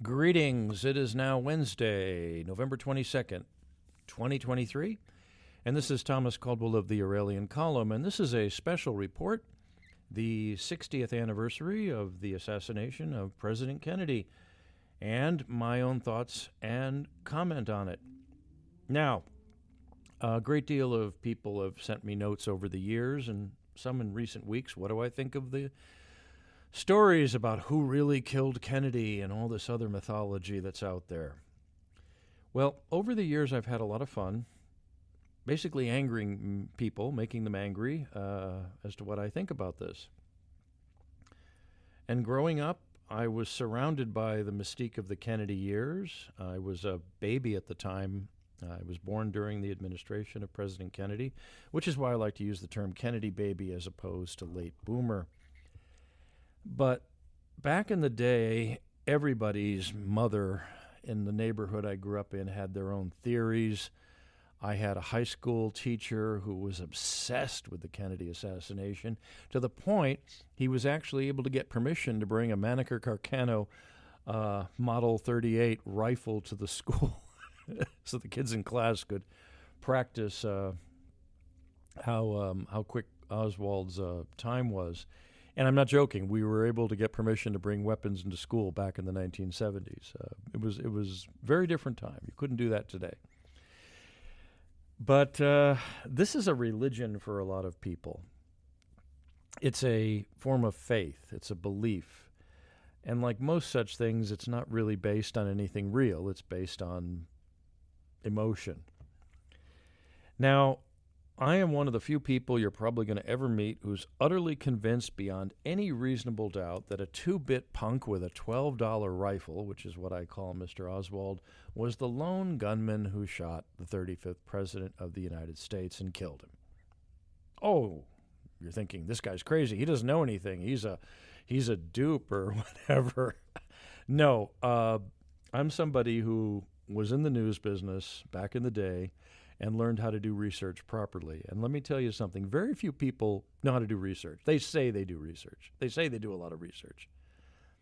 Greetings. It is now Wednesday, November 22nd, 2023. And this is Thomas Caldwell of the Aurelian Column. And this is a special report, the 60th anniversary of the assassination of President Kennedy, and my own thoughts and comment on it. Now, a great deal of people have sent me notes over the years, and some in recent weeks. What do I think of the stories about who really killed Kennedy and all this other mythology that's out there? Well, over the years, I've had a lot of fun, basically angering people, making them angry as to what I think about this. And growing up, I was surrounded by the mystique of the Kennedy years. I was a baby at the time. I was born during the administration of President Kennedy, which is why I like to use the term Kennedy baby as opposed to late boomer. But back in the day, everybody's mother in the neighborhood I grew up in had their own theories. I had a high school teacher who was obsessed with the Kennedy assassination to the point he was actually able to get permission to bring a Mannlicher Carcano Model 38 rifle to the school so the kids in class could practice how quick Oswald's time was. And I'm not joking. We were able to get permission to bring weapons into school back in the 1970s. It was a very different time. You couldn't do that today. But this is a religion for a lot of people. It's a form of faith. It's a belief. And like most such things, it's not really based on anything real. It's based on emotion. Now, I am one of the few people you're probably going to ever meet who's utterly convinced beyond any reasonable doubt that a 2-bit punk with a $12 rifle, which is what I call Mr. Oswald, was the lone gunman who shot the 35th president of the United States and killed him. Oh, you're thinking, this guy's crazy. He doesn't know anything. He's a dupe or whatever. No, I'm somebody who was in the news business back in the day and learned how to do research properly. And let me tell you something. Very few people know how to do research. They say they do research. They say they do a lot of research.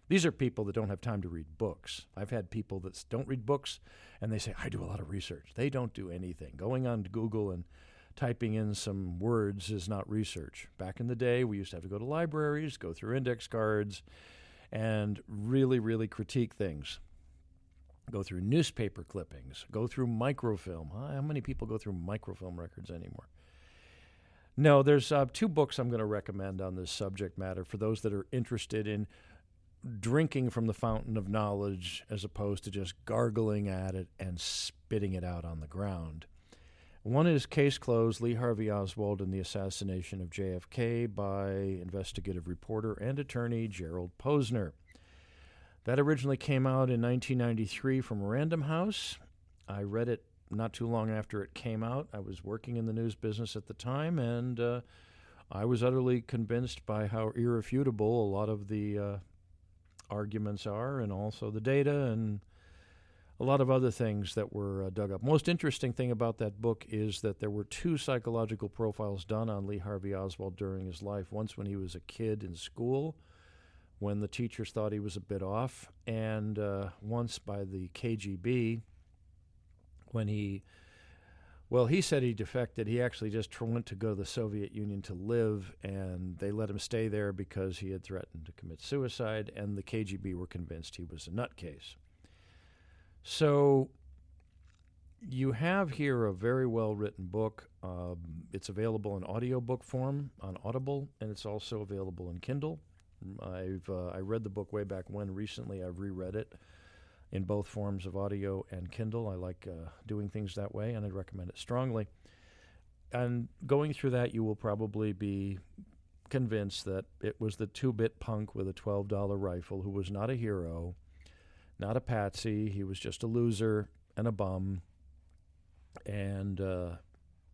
These are people that don't have time to read books. I've had people that don't read books, and they say, I do a lot of research. They don't do anything. Going on to Google and typing in some words is not research. Back in the day, we used to have to go to libraries, go through index cards, and really, really critique things. Go through newspaper clippings, go through microfilm. How many people go through microfilm records anymore? No, there's 2 books I'm going to recommend on this subject matter for those that are interested in drinking from the fountain of knowledge as opposed to just gargling at it and spitting it out on the ground. One is Case Closed, Lee Harvey Oswald and the Assassination of JFK by investigative reporter and attorney Gerald Posner. That originally came out in 1993 from Random House. I read it not too long after it came out. I was working in the news business at the time, and I was utterly convinced by how irrefutable a lot of the arguments are, and also the data and a lot of other things that were dug up. Most interesting thing about that book is that there were 2 psychological profiles done on Lee Harvey Oswald during his life, once when he was a kid in school, when the teachers thought he was a bit off, and once by the KGB when he said he defected. He actually just went to go to the Soviet Union to live, and they let him stay there because he had threatened to commit suicide, and the KGB were convinced he was a nutcase. So you have here a very well-written book. It's available in audiobook form on Audible, and it's also available in Kindle. I read the book way back when. Recently, I've reread it in both forms of audio and Kindle. I like doing things that way, and I'd recommend it strongly. And going through that, you will probably be convinced that it was the 2-bit punk with a $12 rifle who was not a hero, not a patsy. He was just a loser and a bum. And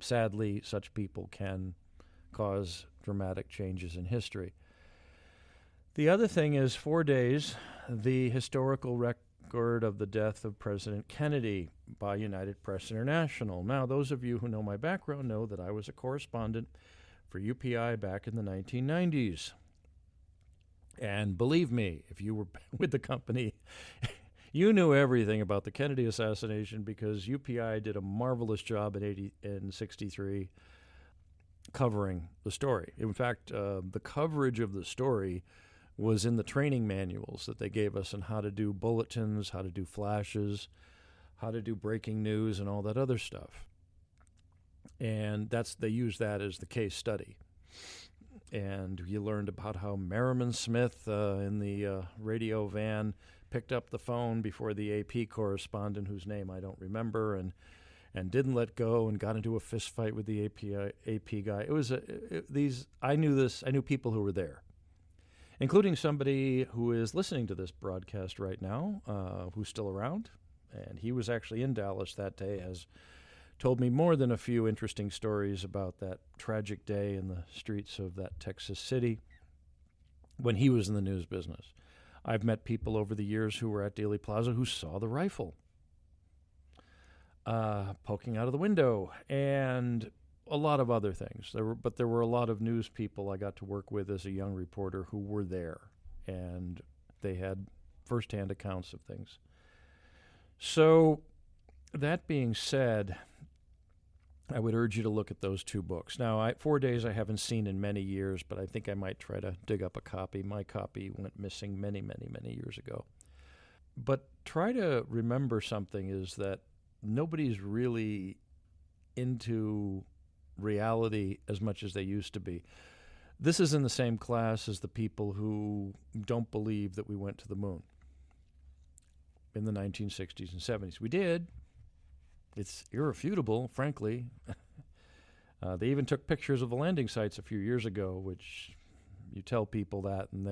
sadly, such people can cause dramatic changes in history. The other thing is 4 days, the historical record of the death of President Kennedy by United Press International. Now, those of you who know my background know that I was a correspondent for UPI back in the 1990s. And believe me, if you were with the company You knew everything about the Kennedy assassination because UPI did a marvelous job in 63 covering the story. In fact, the coverage of the story was in the training manuals that they gave us on how to do bulletins, how to do flashes, how to do breaking news, and all that other stuff. And they used that as the case study. And you learned about how Merriman Smith in the radio van picked up the phone before the AP correspondent, whose name I don't remember, and didn't let go and got into a fist fight with the AP guy. I knew this. I knew people who were there, including somebody who is listening to this broadcast right now, who's still around. And he was actually in Dallas that day, has told me more than a few interesting stories about that tragic day in the streets of that Texas city when he was in the news business. I've met people over the years who were at Dealey Plaza who saw the rifle poking out of the window, and a lot of other things. There were a lot of news people I got to work with as a young reporter who were there, and they had firsthand accounts of things. So, that being said, I would urge you to look at those two books. Now, 4 Days I haven't seen in many years, but I think I might try to dig up a copy. My copy went missing many, many, many years ago. But try to remember something is that nobody's really into reality as much as they used to be. This is in the same class as the people who don't believe that we went to the moon in the 1960s and 70s. We did. It's irrefutable, frankly. They even took pictures of the landing sites a few years ago, which you tell people that, and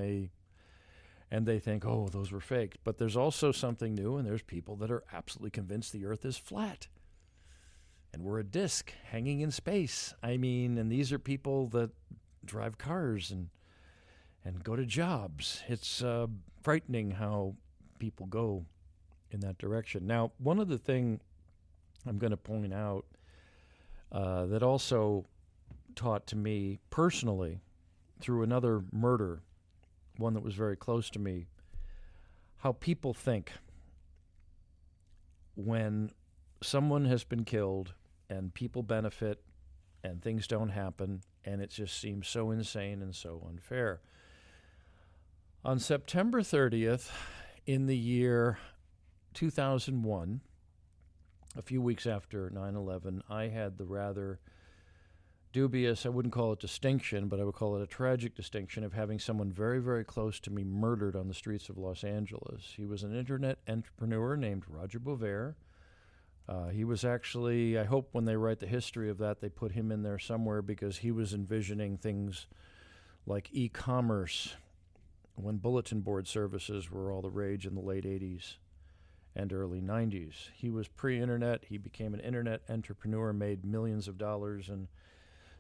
they think, oh, those were fake. But there's also something new, and there's people that are absolutely convinced the Earth is flat, and we're a disk hanging in space. I mean, and these are people that drive cars and go to jobs. It's frightening how people go in that direction. Now, one other thing I'm going to point out that also taught to me personally through another murder, one that was very close to me, how people think when someone has been killed and people benefit and things don't happen, and it just seems so insane and so unfair. On September 30th in the year 2001, a few weeks after 9/11, I had the rather dubious, I wouldn't call it distinction, but I would call it a tragic distinction of having someone very, very close to me murdered on the streets of Los Angeles. He was an internet entrepreneur named Roger Bovair. He was actually, I hope when they write the history of that, they put him in there somewhere because he was envisioning things like e-commerce when bulletin board services were all the rage in the late 80s and early 90s. He was pre-internet. He became an internet entrepreneur, made millions of dollars, and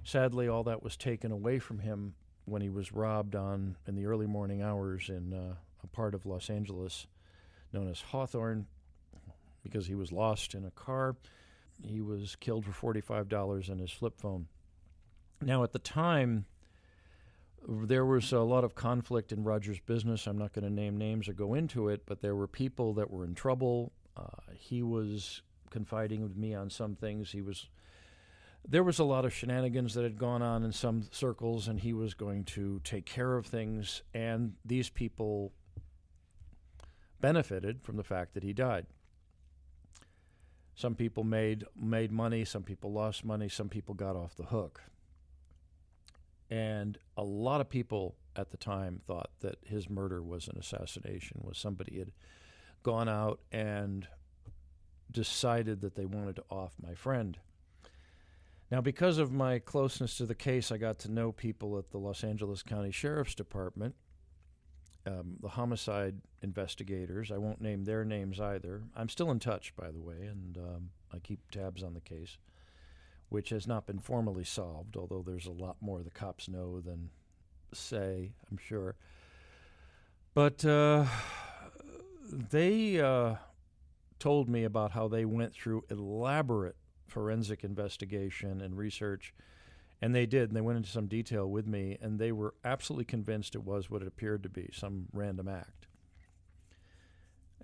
sadly all that was taken away from him when he was robbed in the early morning hours in a part of Los Angeles known as Hawthorne because he was lost in a car. He was killed for $45 in his flip phone. Now, at the time, there was a lot of conflict in Roger's business. I'm not going to name names or go into it, but there were people that were in trouble. He was confiding with me on some things. There was a lot of shenanigans that had gone on in some circles, and he was going to take care of things, and these people benefited from the fact that he died. Some people made money, some people lost money, some people got off the hook. And a lot of people at the time thought that his murder was an assassination, was somebody had gone out and decided that they wanted to off my friend. Now, because of my closeness to the case, I got to know people at the Los Angeles County Sheriff's Department, the homicide investigators. I won't name their names either. I'm still in touch, by the way, and I keep tabs on the case, which has not been formally solved, although there's a lot more the cops know than say, I'm sure. But they told me about how they went through elaborate forensic investigation and research, and they did, and they went into some detail with me, and they were absolutely convinced it was what it appeared to be, some random act.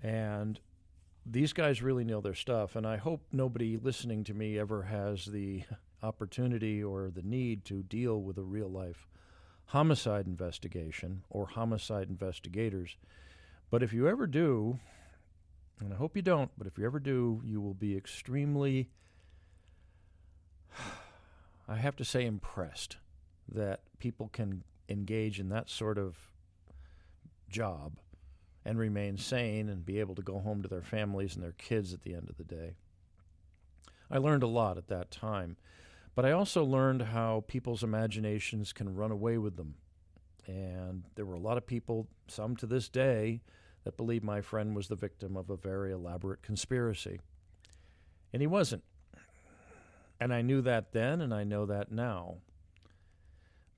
And these guys really know their stuff, and I hope nobody listening to me ever has the opportunity or the need to deal with a real-life homicide investigation or homicide investigators. But if you ever do, and I hope you don't, but if you ever do, you will be extremely, I have to say, impressed that people can engage in that sort of job and remain sane and be able to go home to their families and their kids at the end of the day. I learned a lot at that time, but I also learned how people's imaginations can run away with them. And there were a lot of people, some to this day, that believed my friend was the victim of a very elaborate conspiracy. And he wasn't. And I knew that then, and I know that now.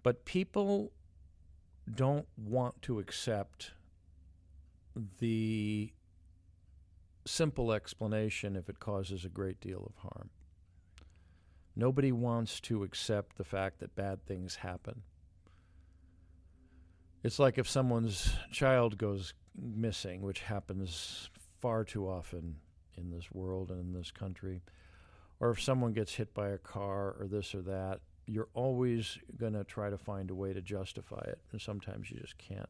But people don't want to accept the simple explanation if it causes a great deal of harm. Nobody wants to accept the fact that bad things happen. It's like if someone's child goes missing, which happens far too often in this world and in this country, or if someone gets hit by a car or this or that, you're always going to try to find a way to justify it, and sometimes you just can't.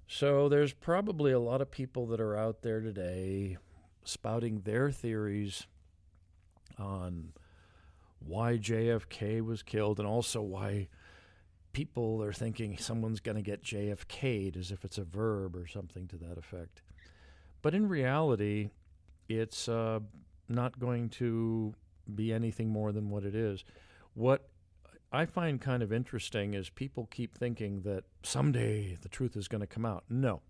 So there's probably a lot of people that are out there today spouting their theories on why JFK was killed, and also why people are thinking someone's going to get JFK'd as if it's a verb or something to that effect. But in reality, it's not going to be anything more than what it is. What I find kind of interesting is people keep thinking that someday the truth is going to come out. No.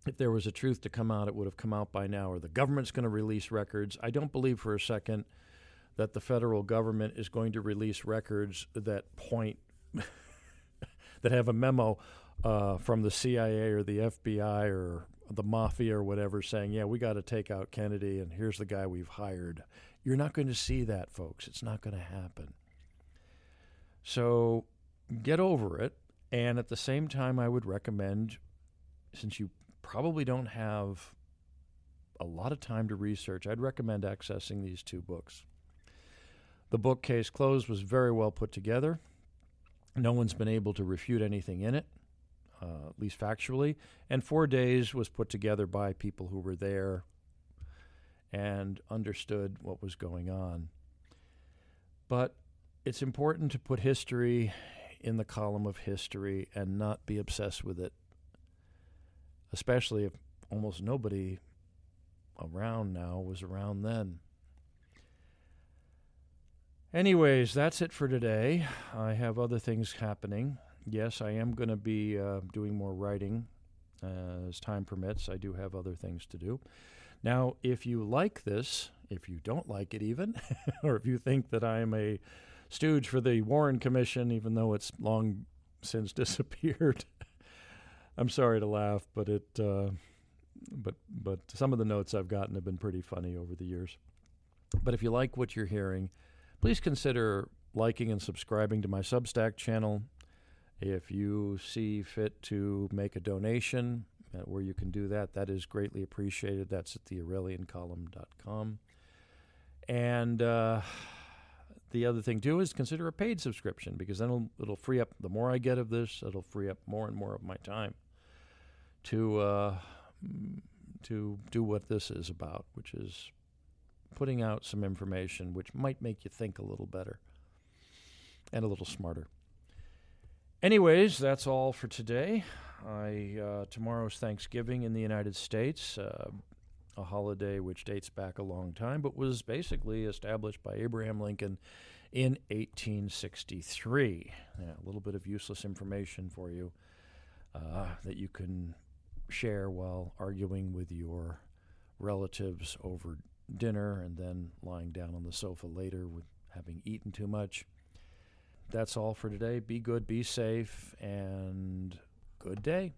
If there was a truth to come out, it would have come out by now, or the government's going to release records. I don't believe for a second that the federal government is going to release records that point, that have a memo from the CIA or the FBI or the mafia or whatever saying, yeah, we got to take out Kennedy and here's the guy we've hired. You're not going to see that, folks. It's not going to happen. So get over it. And at the same time, I would recommend, since you probably don't have a lot of time to research, I'd recommend accessing these two books. The book Case Closed was very well put together. No one's been able to refute anything in it, at least factually. And 4 Days was put together by people who were there and understood what was going on. But it's important to put history in the column of history and not be obsessed with it, especially if almost nobody around now was around then. Anyways, that's it for today. I have other things happening. Yes, I am going to be doing more writing as time permits. I do have other things to do. Now, if you like this, if you don't like it even, or if you think that I am a stooge for the Warren Commission, even though it's long since disappeared, I'm sorry to laugh, but but some of the notes I've gotten have been pretty funny over the years. But if you like what you're hearing, please consider liking and subscribing to my Substack channel. If you see fit to make a donation where you can do that, that is greatly appreciated. That's at theaureliancolumn.com. And the other thing, too, is consider a paid subscription, because then it'll free up, the more I get of this, it'll free up more and more of my time to do what this is about, which is putting out some information which might make you think a little better and a little smarter. Anyways, that's all for today. Tomorrow's Thanksgiving in the United States, a holiday which dates back a long time, but was basically established by Abraham Lincoln in 1863. A little bit of useless information for you that you can share while arguing with your relatives over dinner and then lying down on the sofa later with having eaten too much. That's all for today. Be good, be safe, and good day.